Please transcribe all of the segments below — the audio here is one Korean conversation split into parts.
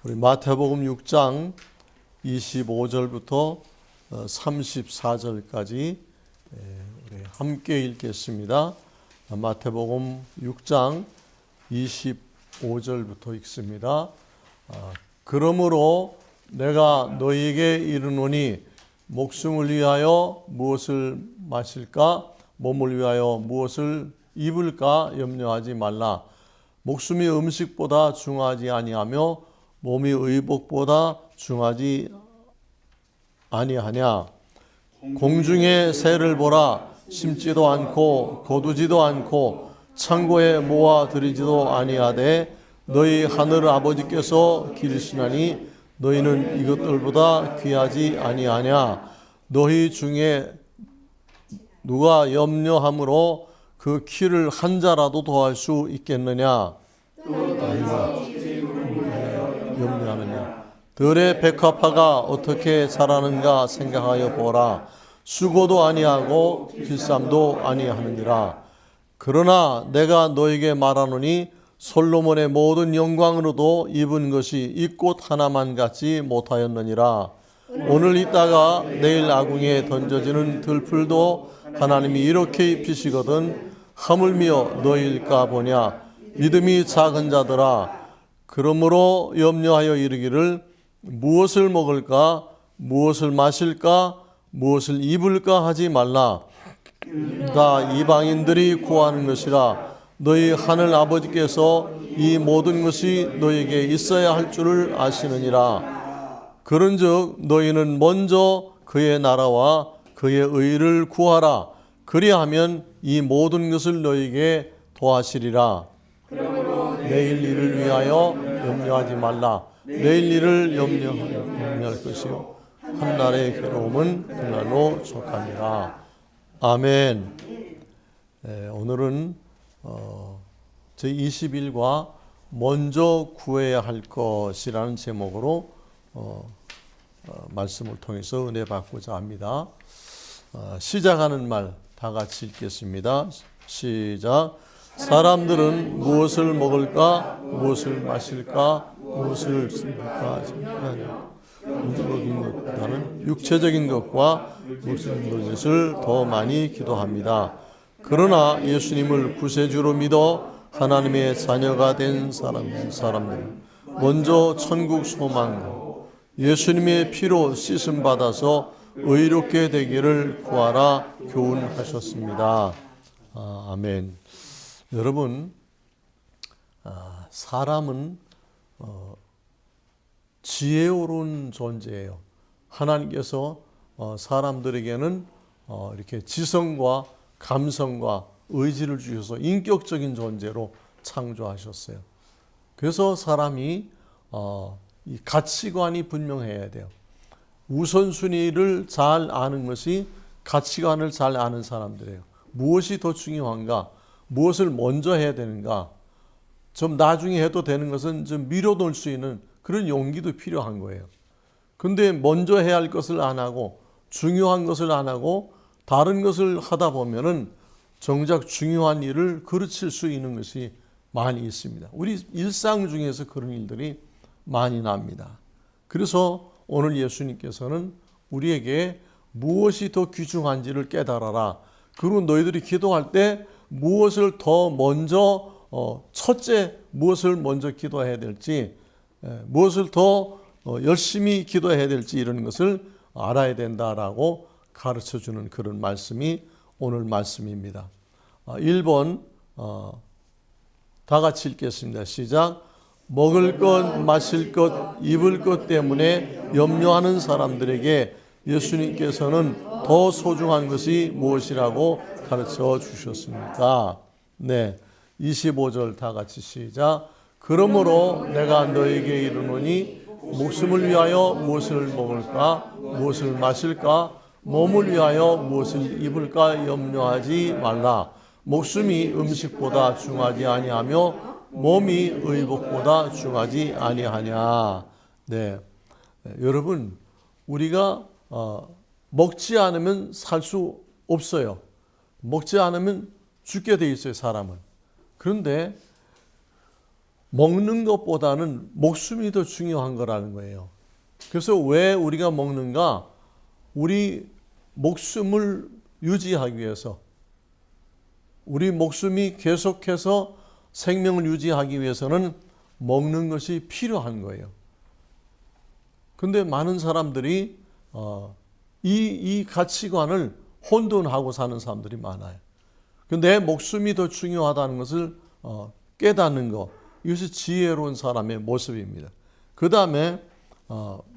우리 마태복음 6장 25절부터 34절까지 우리 함께 읽겠습니다. 마태복음 6장 25절부터 읽습니다. 그러므로 내가 너희에게 이르노니 목숨을 위하여 무엇을 마실까 몸을 위하여 무엇을 입을까 염려하지 말라. 목숨이 음식보다 중하지 아니하며 몸이 의복보다 중하지 아니하냐. 공중의 새를 보라. 심지도 않고 거두지도 않고 창고에 모아 들이지도 아니하되 너희 하늘 아버지께서 기르시나니 너희는 이것들보다 귀하지 아니하냐. 너희 중에 누가 염려함으로 그 키를 한 자라도 더할 수 있겠느냐. 염려하느냐. 들의 백합화가 어떻게 자라는가 생각하여 보라. 수고도 아니하고 길쌈도 아니하느니라. 그러나 내가 너에게 말하노니 솔로몬의 모든 영광으로도 입은 것이 이 꽃 하나만 같지 못하였느니라. 오늘 있다가 내일 아궁이에 던져지는 들풀도 하나님이 이렇게 입히시거든 하물며 너희일까 보냐. 믿음이 작은 자들아, 그러므로 염려하여 이르기를 무엇을 먹을까 무엇을 마실까 무엇을 입을까 하지 말라. 다 이방인들이 구하는 것이라. 너희 하늘 아버지께서 이 모든 것이 너희에게 있어야 할 줄을 아시느니라. 그런즉 너희는 먼저 그의 나라와 그의 의를 구하라. 그리하면 이 모든 것을 너희에게 더하시리라. 내일 일을 위하여 염려하지 말라. 내일 일을 염려할 것이요 한날의 괴로움은 그날로 족하니라. 아멘. 오늘은 제21과 먼저 구해야 할 것이라는 제목으로 말씀을 통해서 은혜 받고자 합니다. 시작하는 말 다 같이 읽겠습니다. 시작. 사람들은 무엇을 먹을까 무엇을 마실까 무엇을 쓸까 영적인 것보다는 육체적인 것과 무슨 것을 더 많이 기도합니다. 그러나 예수님을 구세주로 믿어 하나님의 자녀가 된 사람들은 먼저 천국 소망으로 예수님의 피로 씻음 받아서 의롭게 되기를 구하라 교훈하셨습니다. 아멘. 여러분, 사람은 지혜로운 존재예요. 하나님께서 사람들에게는 이렇게 지성과 감성과 의지를 주셔서 인격적인 존재로 창조하셨어요. 그래서 사람이 이 가치관이 분명해야 돼요. 우선순위를 잘 아는 것이 가치관을 잘 아는 사람들이에요. 무엇이 더 중요한가? 무엇을 먼저 해야 되는가? 좀 나중에 해도 되는 것은 좀 미뤄둘 수 있는 그런 용기도 필요한 거예요. 근데 먼저 해야 할 것을 안 하고 중요한 것을 안 하고 다른 것을 하다 보면은 정작 중요한 일을 그르칠 수 있는 것이 많이 있습니다. 우리 일상 중에서 그런 일들이 많이 납니다. 그래서 오늘 예수님께서는 우리에게 무엇이 더 귀중한지를 깨달아라. 그리고 너희들이 기도할 때 무엇을 더 먼저 첫째 무엇을 먼저 기도해야 될지 무엇을 더 열심히 기도해야 될지 이런 것을 알아야 된다라고 가르쳐주는 그런 말씀이 오늘 말씀입니다. 1번 다 같이 읽겠습니다. 시작. 먹을 것, 마실 것, 입을 것 때문에 염려하는 사람들에게 예수님께서는 더 소중한 것이 무엇이라고 가르쳐 주셨습니까? 네, 25절 다 같이 시작. 그러므로 내가 너에게 이르노니 목숨을 위하여 무엇을 먹을까 무엇을 마실까 몸을 위하여 무엇을 입을까 염려하지 말라. 목숨이 음식보다 중하지 아니하며 몸이 의복보다 중하지 아니하냐. 네, 여러분 우리가 먹지 않으면 살 수 없어요. 먹지 않으면 죽게 돼 있어요, 사람은. 그런데 먹는 것보다는 목숨이 더 중요한 거라는 거예요. 그래서 왜 우리가 먹는가? 우리 목숨을 유지하기 위해서, 우리 목숨이 계속해서 생명을 유지하기 위해서는 먹는 것이 필요한 거예요. 근데 많은 사람들이 이 가치관을 혼돈하고 사는 사람들이 많아요. 내 목숨이 더 중요하다는 것을 깨닫는 것, 이것이 지혜로운 사람의 모습입니다. 그 다음에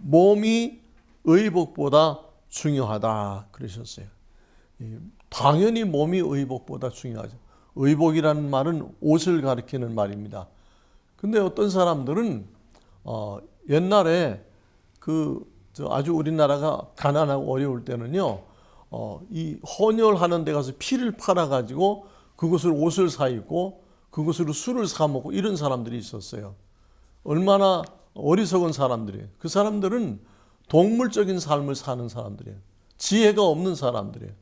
몸이 의복보다 중요하다 그러셨어요. 당연히 몸이 의복보다 중요하죠. 의복이라는 말은 옷을 가리키는 말입니다. 근데 어떤 사람들은 옛날에 아주 우리나라가 가난하고 어려울 때는요, 이 헌혈하는 데 가서 피를 팔아가지고 그것을 옷을 사 입고 그것으로 술을 사 먹고 이런 사람들이 있었어요. 얼마나 어리석은 사람들이에요. 그 사람들은 동물적인 삶을 사는 사람들이에요. 지혜가 없는 사람들이에요.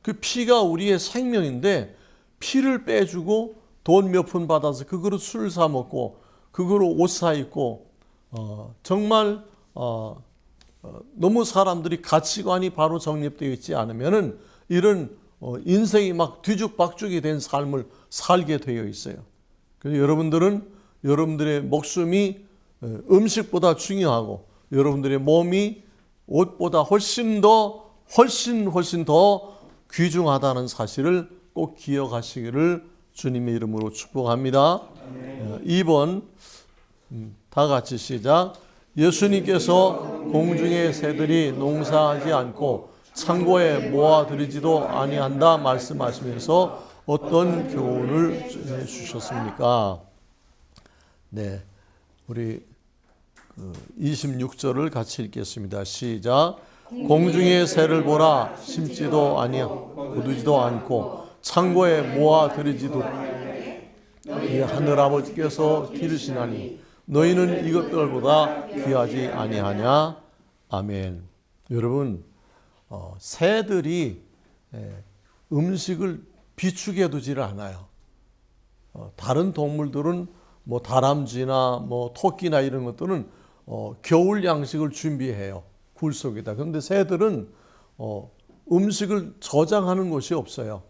그 피가 우리의 생명인데 피를 빼주고 돈 몇 푼 받아서 그거로 술을 사 먹고 그거로 옷 사 입고 정말 너무 사람들이 가치관이 바로 정립되어 있지 않으면은 이런 인생이 막 뒤죽박죽이 된 삶을 살게 되어 있어요. 그래서 여러분들은 여러분들의 목숨이 음식보다 중요하고 여러분들의 몸이 옷보다 훨씬 더 귀중하다는 사실을 꼭 기억하시기를 주님의 이름으로 축복합니다. 2번 다 같이 시작. 예수님께서 공중의 새들이 농사하지 않고 창고에 모아들이지도 아니한다 말씀하시면서 어떤 교훈을 주셨습니까? 네, 우리 26절을 같이 읽겠습니다. 시작. 공중의 새를 보라. 심지도 아니하고 거두지도 않고 창고에 모아들이지도 이 하늘아버지께서 기르시나니 너희는 이것들보다 귀하지 아니하냐. 아멘. 여러분, 새들이 음식을 비축해 두지를 않아요. 다른 동물들은 뭐 다람쥐나 뭐 토끼나 이런 것들은 겨울 양식을 준비해요. 굴 속에다. 그런데 새들은 음식을 저장하는 곳이 없어요.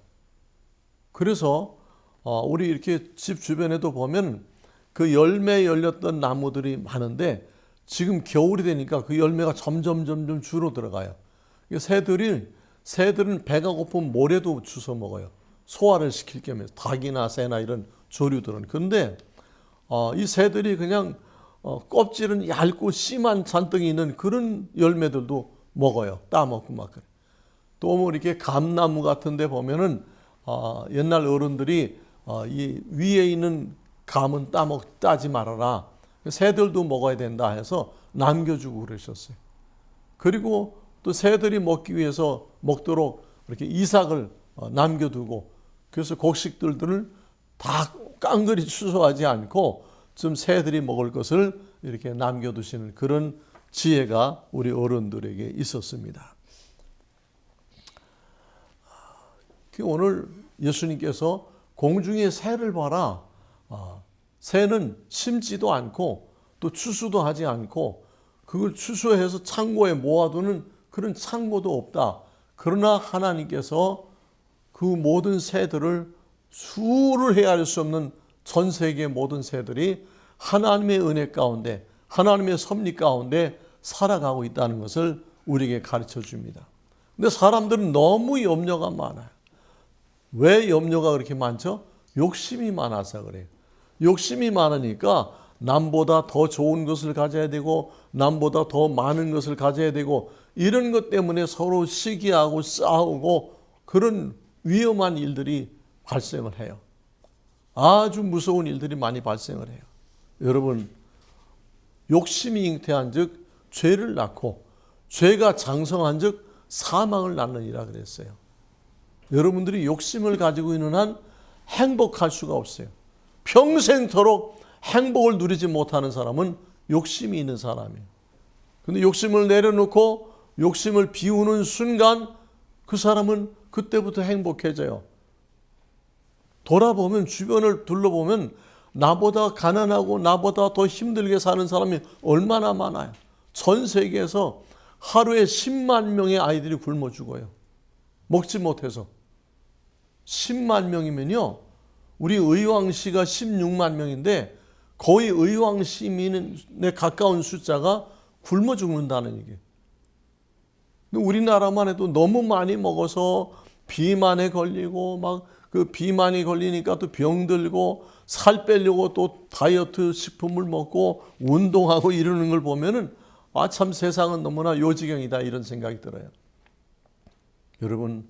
그래서 우리 이렇게 집 주변에도 보면 그 열매 열렸던 나무들이 많은데 지금 겨울이 되니까 그 열매가 점점 줄어들어가요. 새들은 배가 고프면 모래도 주워 먹어요. 소화를 시킬 겸 해서 닭이나 새나 이런 조류들은. 그런데 이 새들이 그냥 껍질은 얇고 씨만 잔뜩 있는 그런 열매들도 먹어요. 따먹고 막 그래. 또 뭐 이렇게 감나무 같은 데 보면은 옛날 어른들이 이 위에 있는 감은 따지 말아라. 새들도 먹어야 된다 해서 남겨주고 그러셨어요. 그리고 또 새들이 먹기 위해서 먹도록 이렇게 이삭을 남겨두고 그래서 곡식들을 다 깡그리 추수하지 않고 좀 새들이 먹을 것을 이렇게 남겨두시는 그런 지혜가 우리 어른들에게 있었습니다. 오늘 예수님께서 공중의 새를 봐라. 새는 심지도 않고 또 추수도 하지 않고 그걸 추수해서 창고에 모아두는 그런 창고도 없다. 그러나 하나님께서 그 모든 새들을 수를 헤아릴 수 없는 전 세계 모든 새들이 하나님의 은혜 가운데 하나님의 섭리 가운데 살아가고 있다는 것을 우리에게 가르쳐 줍니다. 근데 사람들은 너무 염려가 많아요. 왜 염려가 그렇게 많죠? 욕심이 많아서 그래요. 욕심이 많으니까 남보다 더 좋은 것을 가져야 되고 남보다 더 많은 것을 가져야 되고 이런 것 때문에 서로 시기하고 싸우고 그런 위험한 일들이 발생을 해요. 아주 무서운 일들이 많이 발생을 해요. 여러분, 욕심이 잉태한 즉 죄를 낳고 죄가 장성한 즉 사망을 낳느니라 그랬어요. 여러분들이 욕심을 가지고 있는 한 행복할 수가 없어요. 평생토록 행복을 누리지 못하는 사람은 욕심이 있는 사람이에요. 근데 욕심을 내려놓고 욕심을 비우는 순간 그 사람은 그때부터 행복해져요. 돌아보면 주변을 둘러보면 나보다 가난하고 나보다 더 힘들게 사는 사람이 얼마나 많아요. 전 세계에서 하루에 10만 명의 아이들이 굶어 죽어요. 먹지 못해서. 10만 명이면요, 우리 의왕시가 16만 명인데 거의 의왕 시민에 가까운 숫자가 굶어 죽는다는 얘기예요. 우리나라만 해도 너무 많이 먹어서 비만에 걸리고 막 그 비만이 걸리니까 또 병들고 살 빼려고 또 다이어트 식품을 먹고 운동하고 이러는 걸 보면은 아, 참 세상은 너무나 요지경이다 이런 생각이 들어요. 여러분,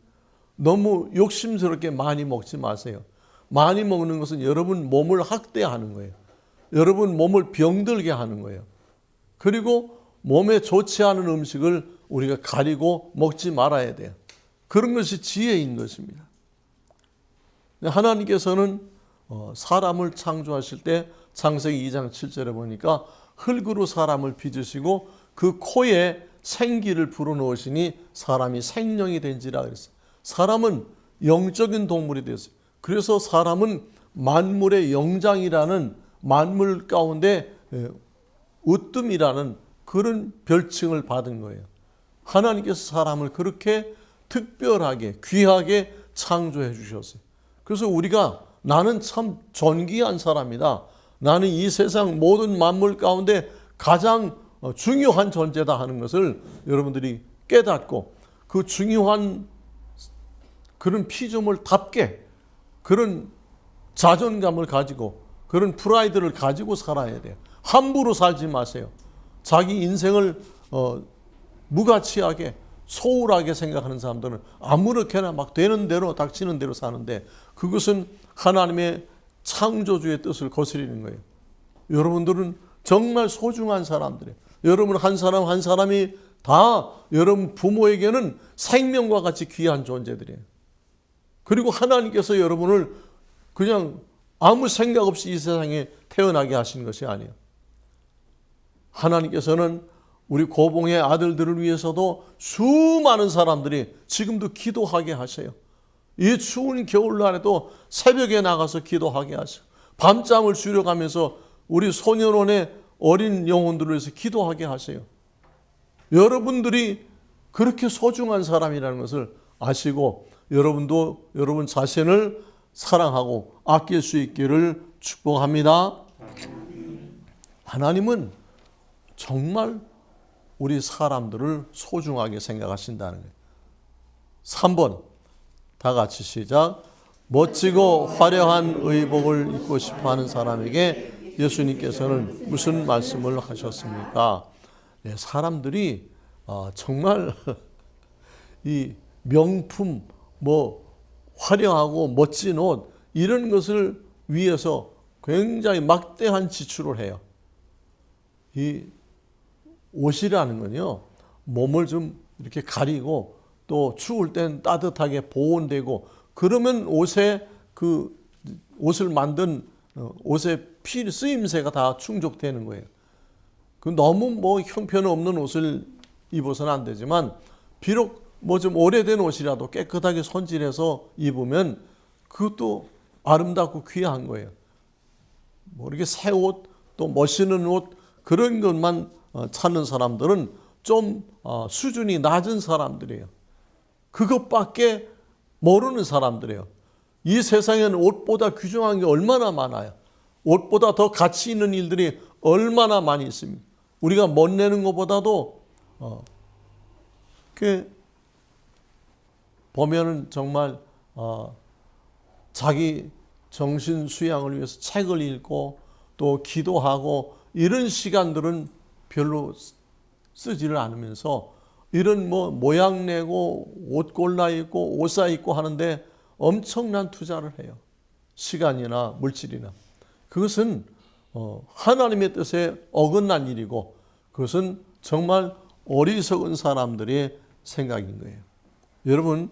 너무 욕심스럽게 많이 먹지 마세요. 많이 먹는 것은 여러분 몸을 학대하는 거예요. 여러분 몸을 병들게 하는 거예요. 그리고 몸에 좋지 않은 음식을 우리가 가리고 먹지 말아야 돼요. 그런 것이 지혜인 것입니다. 하나님께서는 사람을 창조하실 때 창세기 2장 7절에 보니까 흙으로 사람을 빚으시고 그 코에 생기를 불어넣으시니 사람이 생명이 된지라 그랬어요. 사람은 영적인 동물이 됐어요. 그래서 사람은 만물의 영장이라는 만물 가운데 으뜸이라는 그런 별칭을 받은 거예요. 하나님께서 사람을 그렇게 특별하게 귀하게 창조해 주셨어요. 그래서 우리가 나는 참 존귀한 사람이다. 나는 이 세상 모든 만물 가운데 가장 중요한 존재다 하는 것을 여러분들이 깨닫고 그 중요한 그런 피조물답게 그런 자존감을 가지고 그런 프라이드를 가지고 살아야 돼요. 함부로 살지 마세요. 자기 인생을 무가치하게 소홀하게 생각하는 사람들은 아무렇게나 막 되는 대로 닥치는 대로 사는데 그것은 하나님의 창조주의 뜻을 거스리는 거예요. 여러분들은 정말 소중한 사람들이에요. 여러분 한 사람 한 사람이 다 여러분 부모에게는 생명과 같이 귀한 존재들이에요. 그리고 하나님께서 여러분을 그냥 아무 생각 없이 이 세상에 태어나게 하신 것이 아니에요. 하나님께서는 우리 고봉의 아들들을 위해서도 수많은 사람들이 지금도 기도하게 하세요. 이 추운 겨울날에도 새벽에 나가서 기도하게 하세요. 밤잠을 줄여가면서 우리 소년원의 어린 영혼들을 위해서 기도하게 하세요. 여러분들이 그렇게 소중한 사람이라는 것을 아시고 여러분도 여러분 자신을 사랑하고 아낄 수 있기를 축복합니다. 하나님은 정말 우리 사람들을 소중하게 생각하신다는 거예요. 3번 다 같이 시작. 멋지고 화려한 의복을 입고 싶어하는 사람에게 예수님께서는 무슨 말씀을 하셨습니까? 네, 사람들이 정말 이 명품, 화려하고 멋진 옷 이런 것을 위해서 굉장히 막대한 지출을 해요. 이 옷이라는 건요, 몸을 좀 이렇게 가리고 또 추울 땐 따뜻하게 보온되고 그러면 옷에 그 옷을 만든 옷의 쓰임새가 다 충족되는 거예요. 그 너무 형편없는 옷을 입어서는 안 되지만 비록 좀 오래된 옷이라도 깨끗하게 손질해서 입으면 그것도 아름답고 귀한 거예요. 이렇게 새 옷, 또 멋있는 옷 그런 것만 찾는 사람들은 좀 수준이 낮은 사람들이에요. 그것밖에 모르는 사람들이에요. 이 세상에는 옷보다 귀중한 게 얼마나 많아요. 옷보다 더 가치 있는 일들이 얼마나 많이 있습니다. 우리가 멋내는 것보다도 보면은 정말 자기 정신 수양을 위해서 책을 읽고 또 기도하고 이런 시간들은 별로 쓰지를 않으면서 이런 모양 내고 옷 골라 입고 옷 사 입고 하는데 엄청난 투자를 해요. 시간이나 물질이나. 그것은 하나님의 뜻에 어긋난 일이고 그것은 정말 어리석은 사람들의 생각인 거예요. 여러분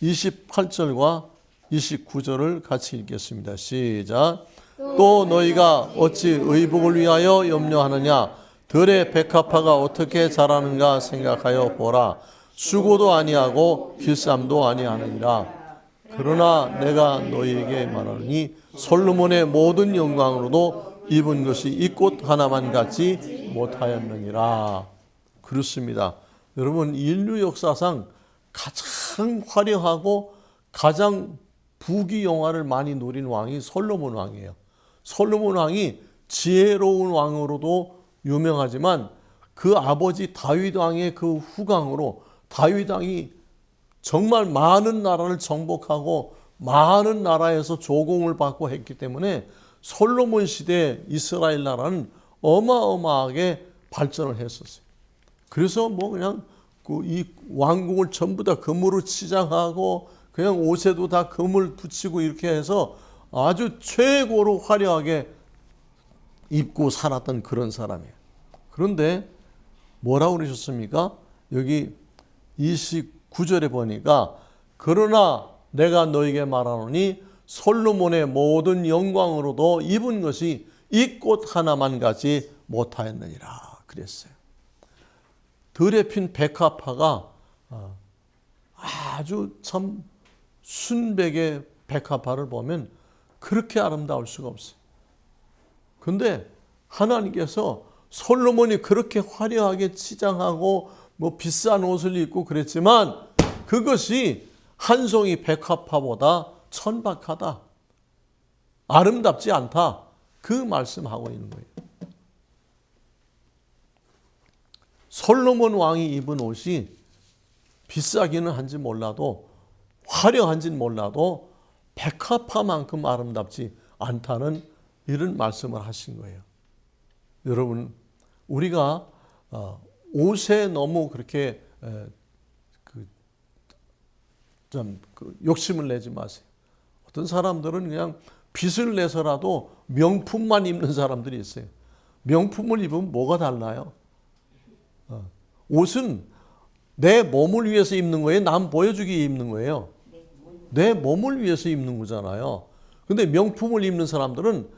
28절과 29절을 같이 읽겠습니다. 시작. 또 너희가 어찌 의복을 위하여 염려하느냐? 들의 백합화가 어떻게 자라는가 생각하여 보라. 수고도 아니하고 길쌈도 아니하느니라. 그러나 내가 너희에게 말하노니 솔로몬의 모든 영광으로도 입은 것이 이 꽃 하나만 같지 못하였느니라. 그렇습니다. 여러분, 인류 역사상 가장 화려하고 가장 부귀영화를 많이 누린 왕이 솔로몬 왕이에요. 솔로몬 왕이 지혜로운 왕으로도 유명하지만 그 아버지 다윗 왕의 그 후광으로 다윗 왕이 정말 많은 나라를 정복하고 많은 나라에서 조공을 받고 했기 때문에 솔로몬 시대 이스라엘 나라는 어마어마하게 발전을 했었어요. 그래서 뭐 그냥 이 왕궁을 전부 다 금으로 치장하고 그냥 옷에도 다 금을 붙이고 이렇게 해서 아주 최고로 화려하게 입고 살았던 그런 사람이에요. 그런데 뭐라고 그러셨습니까? 여기 29절에 보니까 그러나 내가 너에게 말하노니 솔로몬의 모든 영광으로도 입은 것이 이 꽃 하나만 같이 못하였느니라 그랬어요. 들에 핀 백합화가 아주 참 순백의 백합화를 보면 그렇게 아름다울 수가 없어요. 근데 하나님께서 솔로몬이 그렇게 화려하게 치장하고 뭐 비싼 옷을 입고 그랬지만 그것이 한 송이 백합화보다 천박하다, 아름답지 않다, 그 말씀하고 있는 거예요. 솔로몬 왕이 입은 옷이 비싸기는 한지 몰라도 화려한지는 몰라도 백합화만큼 아름답지 않다는 이런 말씀을 하신 거예요. 여러분, 우리가 옷에 너무 그렇게 좀 욕심을 내지 마세요. 어떤 사람들은 그냥 빚을 내서라도 명품만 입는 사람들이 있어요. 명품을 입으면 뭐가 달라요? 옷은 내 몸을 위해서 입는 거예요? 남 보여주기 위해 입는 거예요? 내 몸을 위해서 입는 거잖아요. 근데 명품을 입는 사람들은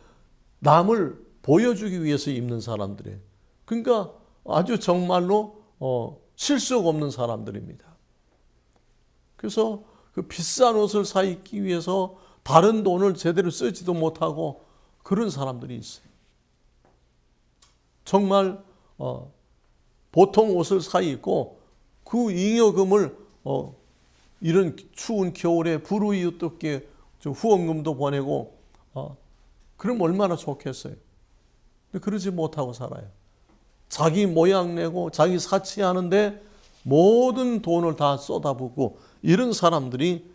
남을 보여주기 위해서 입는 사람들이에요. 그러니까 아주 정말로 실속 없는 사람들입니다. 그래서 그 비싼 옷을 사 입기 위해서 다른 돈을 제대로 쓰지도 못하고 그런 사람들이 있어요. 정말 보통 옷을 사 입고 그 잉여금을 이런 추운 겨울에 불우이웃돕게 후원금도 보내고 그럼 얼마나 좋겠어요. 근데 그러지 못하고 살아요. 자기 모양 내고 자기 사치하는데 모든 돈을 다 쏟아붓고 이런 사람들이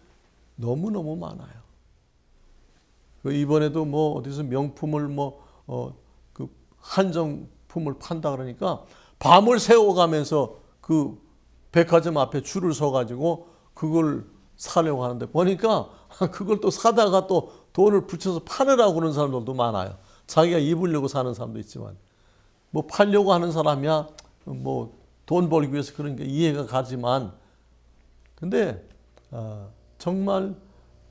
너무너무 많아요. 이번에도 뭐 어디서 명품을 그 한정품을 판다 그러니까 밤을 새워가면서 그 백화점 앞에 줄을 서가지고 그걸 사려고 하는데 보니까 그걸 또 사다가 또 돈을 붙여서 파느라고 그러는 사람들도 많아요. 자기가 입으려고 사는 사람도 있지만 뭐 팔려고 하는 사람이야 뭐 돈 벌기 위해서 그런 게 이해가 가지만 근데 정말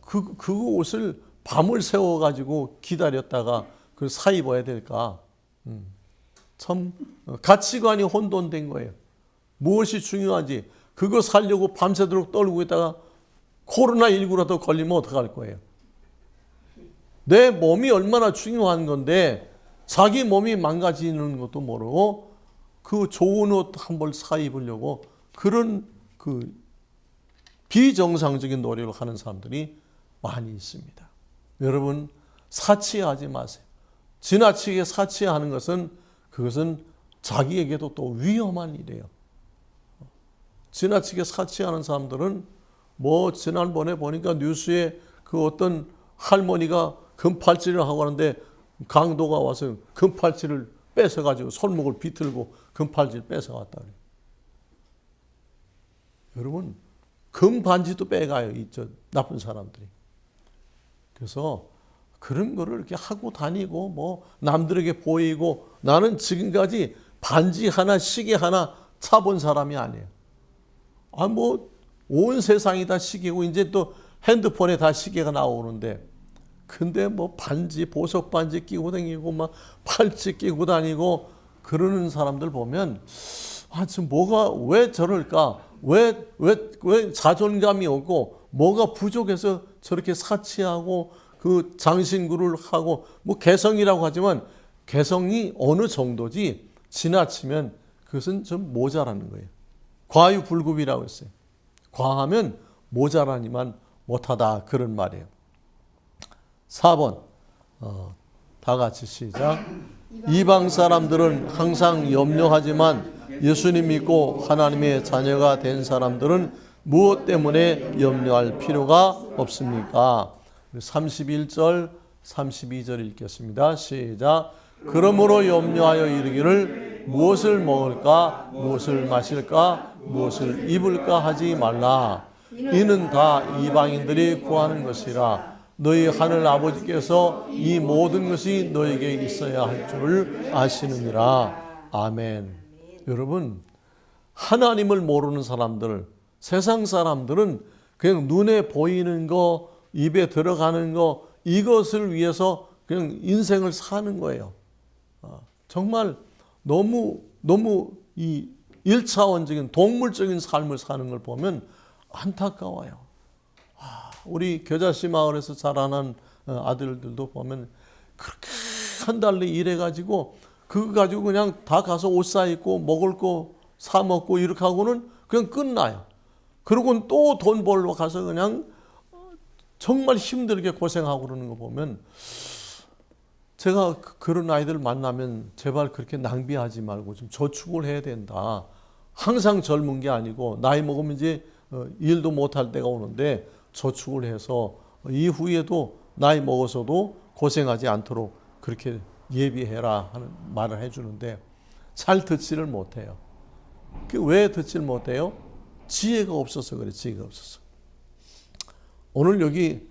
그 옷을 밤을 새워가지고 기다렸다가 그걸 사 입어야 될까? 참 가치관이 혼돈된 거예요. 무엇이 중요한지 그거 살려고 밤새도록 떨고 있다가 코로나19라도 걸리면 어떡할 거예요? 내 몸이 얼마나 중요한 건데 자기 몸이 망가지는 것도 모르고 그 좋은 옷 한 벌 사 입으려고 그런 그 비정상적인 노력을 하는 사람들이 많이 있습니다. 여러분, 사치하지 마세요. 지나치게 사치하는 그것은 자기에게도 또 위험한 일이에요. 지나치게 사치하는 사람들은 뭐 지난번에 보니까 뉴스에 그 어떤 할머니가 금팔찌를 하고 하는데 강도가 와서 금팔찌를 뺏어가지고 손목을 비틀고 금팔찌를 뺏어갔다 그래요. 여러분, 금반지도 빼가요, 이 나쁜 사람들이. 그래서 그런 거를 이렇게 하고 다니고 뭐 남들에게 보이고 나는 지금까지 반지 하나, 시계 하나 차본 사람이 아니에요. 뭐 온 세상이 다 시계고 이제 또 핸드폰에 다 시계가 나오는데 근데 뭐 반지, 보석 반지 끼고 다니고 막 팔찌 끼고 다니고 그러는 사람들 보면 지금 왜 저럴까? 왜 자존감이 없고 뭐가 부족해서 저렇게 사치하고 그 장신구를 하고 뭐 개성이라고 하지만 개성이 어느 정도지 지나치면 그것은 좀 모자라는 거예요. 과유불급이라고 했어요. 과하면 모자라니만 못하다 그런 말이에요. 4번 다 같이 시작. 이방 사람들은 항상 염려하지만 예수님 믿고 하나님의 자녀가 된 사람들은 무엇 때문에 염려할 필요가 없습니까? 31절, 32절 읽겠습니다. 시작. 그러므로 염려하여 이르기를 무엇을 먹을까, 무엇을 마실까, 무엇을 입을까 하지 말라. 이는 다 이방인들이 구하는 것이라. 너희 하늘 아버지께서 이 모든 것이 너에게 있어야 할 줄을 아시느니라. 아멘. 여러분, 하나님을 모르는 사람들, 세상 사람들은 그냥 눈에 보이는 거, 입에 들어가는 거, 이것을 위해서 그냥 인생을 사는 거예요. 정말 너무 이 1차원적인 동물적인 삶을 사는 걸 보면 안타까워요. 우리 겨자씨 마을에서 자라난 아들들도 보면 그렇게 한 달에 일해가지고 그거 가지고 그냥 다 가서 옷 사 입고 먹을 거 사 먹고 이렇게 하고는 그냥 끝나요. 그러고는 또 돈 벌러 가서 그냥 정말 힘들게 고생하고 그러는 거 보면 제가 그런 아이들 만나면 제발 그렇게 낭비하지 말고 좀 저축을 해야 된다. 항상 젊은 게 아니고 나이 먹으면 이제 일도 못할 때가 오는데 저축을 해서 이후에도 나이 먹어서도 고생하지 않도록 그렇게 예비해라 하는 말을 해주는데 잘 듣지를 못해요. 왜 듣지를 못해요? 지혜가 없어서 그래. 지혜가 없어서. 오늘 여기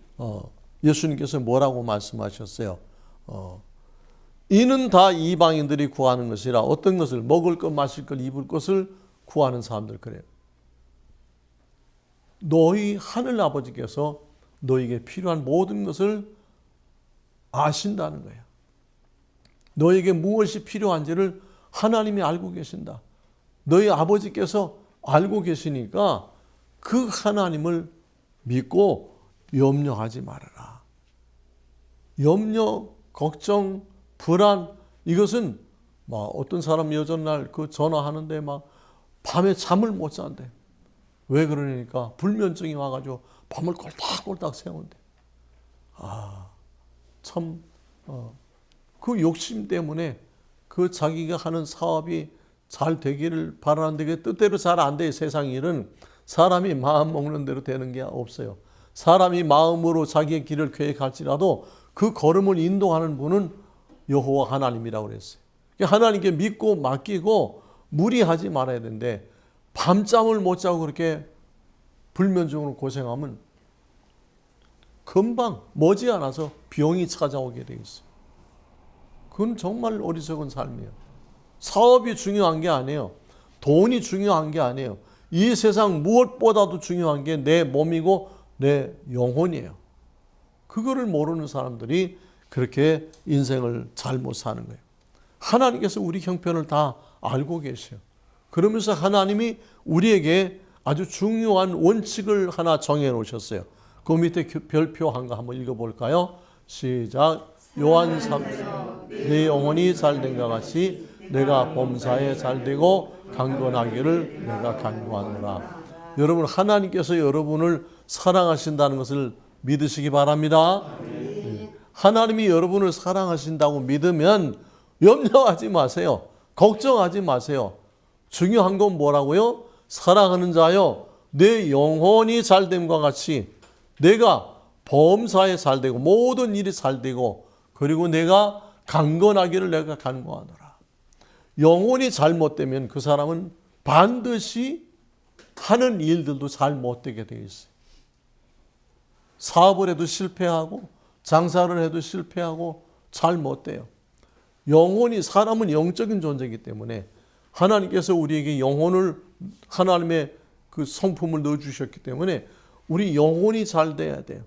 예수님께서 뭐라고 말씀하셨어요? 이는 다 이방인들이 구하는 것이라. 어떤 것을? 먹을 것, 마실 것, 입을 것을 구하는 사람들 그래요. 너희 하늘 아버지께서 너에게 필요한 모든 것을 아신다는 거예요. 너에게 무엇이 필요한지를 하나님이 알고 계신다. 너희 아버지께서 알고 계시니까 그 하나님을 믿고 염려하지 말아라. 염려, 걱정, 불안, 이것은 막 어떤 사람이 여전날 그 전화하는데 막 밤에 잠을 못 잔대. 왜 그러니까 불면증이 와가지고 밤을 꼴딱꼴딱 새운대. 참, 그 욕심 때문에 그 자기가 하는 사업이 잘 되기를 바라는데 그게 뜻대로 잘 안 돼. 세상 일은 사람이 마음 먹는 대로 되는 게 없어요. 사람이 마음으로 자기의 길을 계획할지라도 그 걸음을 인도하는 분은 여호와 하나님이라고 그랬어요. 하나님께 믿고 맡기고 무리하지 말아야 되는데 밤잠을 못 자고 그렇게 불면증으로 고생하면 금방 머지않아서 병이 찾아오게 돼 있어요. 그건 정말 어리석은 삶이에요. 사업이 중요한 게 아니에요. 돈이 중요한 게 아니에요. 이 세상 무엇보다도 중요한 게 내 몸이고 내 영혼이에요. 그거를 모르는 사람들이 그렇게 인생을 잘못 사는 거예요. 하나님께서 우리 형편을 다 알고 계세요. 그러면서 하나님이 우리에게 아주 중요한 원칙을 하나 정해 놓으셨어요. 그 밑에 별표한 거 한번 읽어볼까요? 시작. 요한 3, 내 영혼이 잘된 것 같이 내가 범사에 잘되고 강건하기를 내가 간구하노라. 여러분, 하나님께서 여러분을 사랑하신다는 것을 믿으시기 바랍니다. 하나님이 여러분을 사랑하신다고 믿으면 염려하지 마세요. 걱정하지 마세요. 중요한 건 뭐라고요? 사랑하는 자여, 내 영혼이 잘됨과 같이 내가 범사에 잘되고 모든 일이 잘되고 그리고 내가 강건하기를 내가 간구하노라. 영혼이 잘못되면 그 사람은 반드시 하는 일들도 잘 못되게 되어 있어요. 사업을 해도 실패하고 장사를 해도 실패하고 잘 못돼요. 영혼이, 사람은 영적인 존재이기 때문에 하나님께서 우리에게 영혼을, 하나님의 그 성품을 넣어주셨기 때문에 우리 영혼이 잘 돼야 돼요.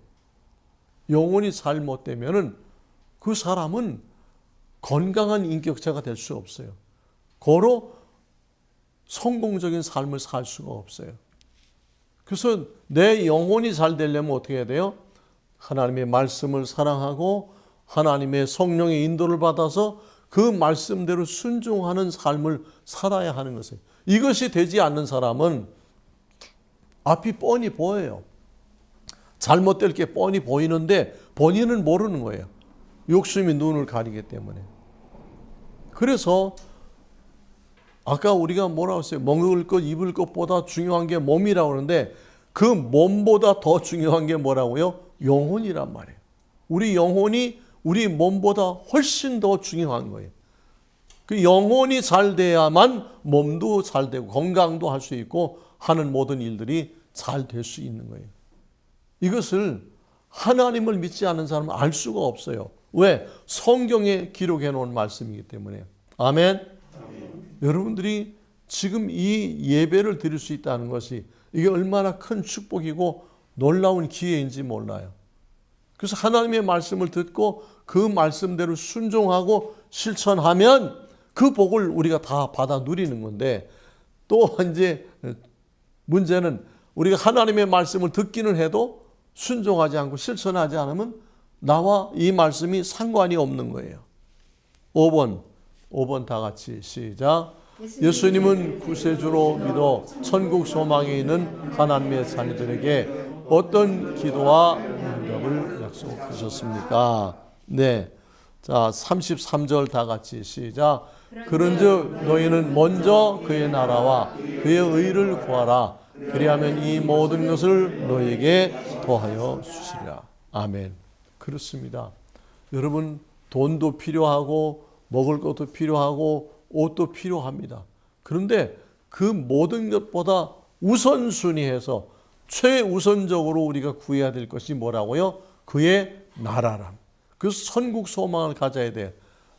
영혼이 잘못되면은 그 사람은 건강한 인격자가 될 수 없어요. 고로 성공적인 삶을 살 수가 없어요. 그래서 내 영혼이 잘 되려면 어떻게 해야 돼요? 하나님의 말씀을 사랑하고 하나님의 성령의 인도를 받아서 그 말씀대로 순종하는 삶을 살아야 하는 것이에요. 이것이 되지 않는 사람은 앞이 뻔히 보여요. 잘못될 게 뻔히 보이는데 본인은 모르는 거예요. 욕심이 눈을 가리기 때문에. 그래서 아까 우리가 뭐라고 했어요? 먹을 것, 입을 것보다 중요한 게 몸이라고 하는데 그 몸보다 더 중요한 게 뭐라고요? 영혼이란 말이에요. 우리 영혼이 우리 몸보다 훨씬 더 중요한 거예요. 그 영혼이 잘 돼야만 몸도 잘 되고 건강도 할 수 있고 하는 모든 일들이 잘 될 수 있는 거예요. 이것을 하나님을 믿지 않는 사람은 알 수가 없어요. 왜? 성경에 기록해 놓은 말씀이기 때문에. 아멘. 여러분들이 지금 이 예배를 드릴 수 있다는 것이 이게 얼마나 큰 축복이고 놀라운 기회인지 몰라요. 그래서 하나님의 말씀을 듣고 그 말씀대로 순종하고 실천하면 그 복을 우리가 다 받아 누리는 건데, 또 이제 문제는 우리가 하나님의 말씀을 듣기는 해도 순종하지 않고 실천하지 않으면 나와 이 말씀이 상관이 없는 거예요. 5번 다 같이 시작. 예수님은 구세주로 믿어 천국 소망에 있는 하나님의 자녀들에게 어떤 기도와 응답을 약속하셨습니까? 네. 자, 33절 다 같이 시작. 그런즉 너희는 먼저 그의 나라와 그의 의를 구하라. 그리하면 이 모든 것을 너희에게 더하여 주시리라. 아멘. 그렇습니다. 여러분, 돈도 필요하고 먹을 것도 필요하고 옷도 필요합니다. 그런데 그 모든 것보다 우선순위해서 최우선적으로 우리가 구해야 될 것이 뭐라고요? 그의 나라람. 그래서 천국 소망을 가져야 돼요.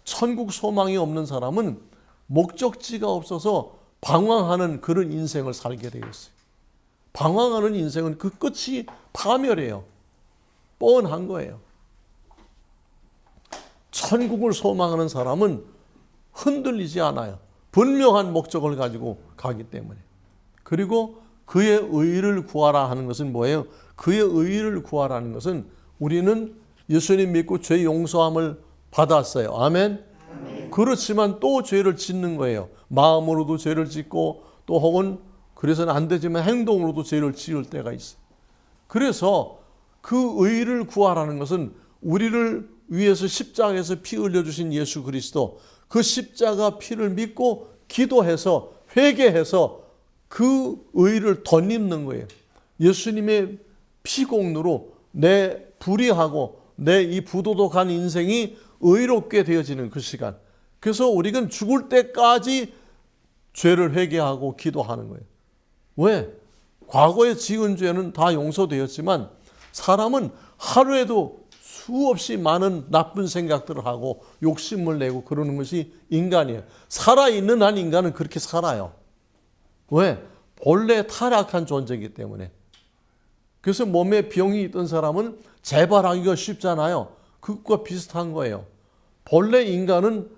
천국 소망이 없는 사람은 목적지가 없어서 방황하는 그런 인생을 살게 되겠어요. 방황하는 인생은 그 끝이 파멸이에요. 뻔한 거예요. 천국을 소망하는 사람은 흔들리지 않아요. 분명한 목적을 가지고 가기 때문에. 그리고 그의 의를 구하라 하는 것은 뭐예요? 그의 의를 구하라는 것은 우리는 예수님 믿고 죄 용서함을 받았어요. 아멘? 그렇지만 또 죄를 짓는 거예요. 마음으로도 죄를 짓고 또 혹은 그래서는 안 되지만 행동으로도 죄를 지을 때가 있어요. 그래서 그 의를 구하라는 것은 우리를 위해서 십자가에서 피 흘려주신 예수 그리스도, 그 십자가 피를 믿고 기도해서 회개해서 그 의를 덧입는 거예요. 예수님의 피공로로 내 불의하고 내 이 부도덕한 인생이 의롭게 되어지는 그 시간. 그래서 우리는 죽을 때까지 죄를 회개하고 기도하는 거예요. 왜? 과거에 지은 죄는 다 용서되었지만 사람은 하루에도 수없이 많은 나쁜 생각들을 하고 욕심을 내고 그러는 것이 인간이에요. 살아있는 한 인간은 그렇게 살아요. 왜? 본래 타락한 존재이기 때문에. 그래서 몸에 병이 있던 사람은 재발하기가 쉽잖아요. 그것과 비슷한 거예요. 본래 인간은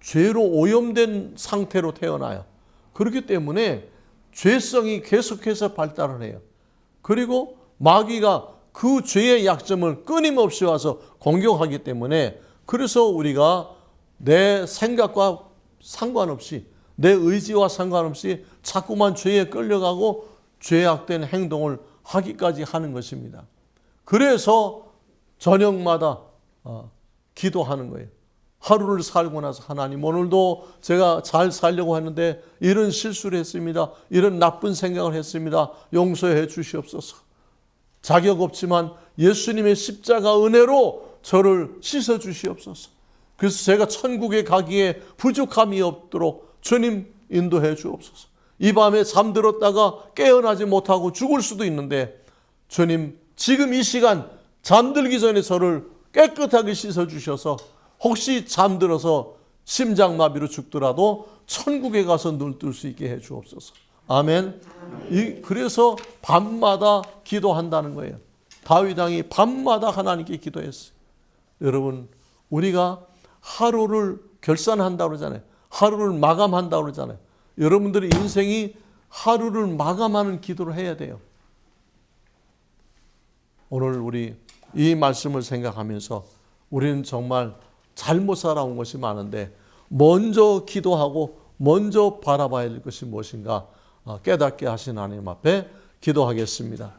죄로 오염된 상태로 태어나요. 그렇기 때문에 죄성이 계속해서 발달을 해요. 그리고 마귀가 그 죄의 약점을 끊임없이 와서 공격하기 때문에, 그래서 우리가 내 생각과 상관없이 내 의지와 상관없이 자꾸만 죄에 끌려가고 죄악된 행동을 하기까지 하는 것입니다. 그래서 저녁마다 기도하는 거예요. 하루를 살고 나서 하나님, 오늘도 제가 잘 살려고 하는데 이런 실수를 했습니다. 이런 나쁜 생각을 했습니다. 용서해 주시옵소서. 자격 없지만 예수님의 십자가 은혜로 저를 씻어 주시옵소서. 그래서 제가 천국에 가기에 부족함이 없도록 주님 인도해 주옵소서. 이 밤에 잠들었다가 깨어나지 못하고 죽을 수도 있는데 주님 지금 이 시간 잠들기 전에 저를 깨끗하게 씻어 주셔서 혹시 잠들어서 심장마비로 죽더라도 천국에 가서 눈뜰 수 있게 해 주옵소서. 아멘. 그래서 밤마다 기도한다는 거예요. 다윗 왕이 밤마다 하나님께 기도했어요. 여러분, 우리가 하루를 결산한다고 그러잖아요. 하루를 마감한다고 그러잖아요. 여러분들의 인생이 하루를 마감하는 기도를 해야 돼요. 오늘 우리 이 말씀을 생각하면서 우리는 정말 잘못 살아온 것이 많은데 먼저 기도하고 먼저 바라봐야 할 것이 무엇인가 깨닫게 하신 하나님 앞에 기도하겠습니다.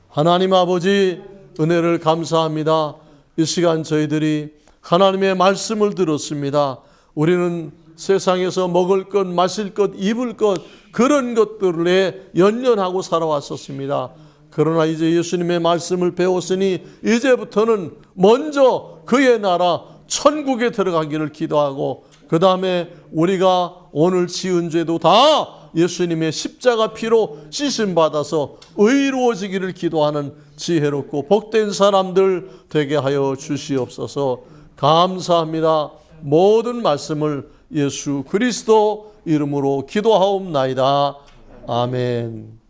하나님 아버지, 은혜를 감사합니다. 이 시간 저희들이 하나님의 말씀을 들었습니다. 우리는 세상에서 먹을 것, 마실 것, 입을 것, 그런 것들에 연연하고 살아왔었습니다. 그러나 이제 예수님의 말씀을 배웠으니 이제부터는 먼저 그의 나라 천국에 들어가기를 기도하고, 그 다음에 우리가 오늘 지은 죄도 다 예수님의 십자가 피로 씻음받아서 의로워지기를 기도하는 지혜롭고 복된 사람들 되게 하여 주시옵소서. 감사합니다. 모든 말씀을 예수 그리스도 이름으로 기도하옵나이다. 아멘.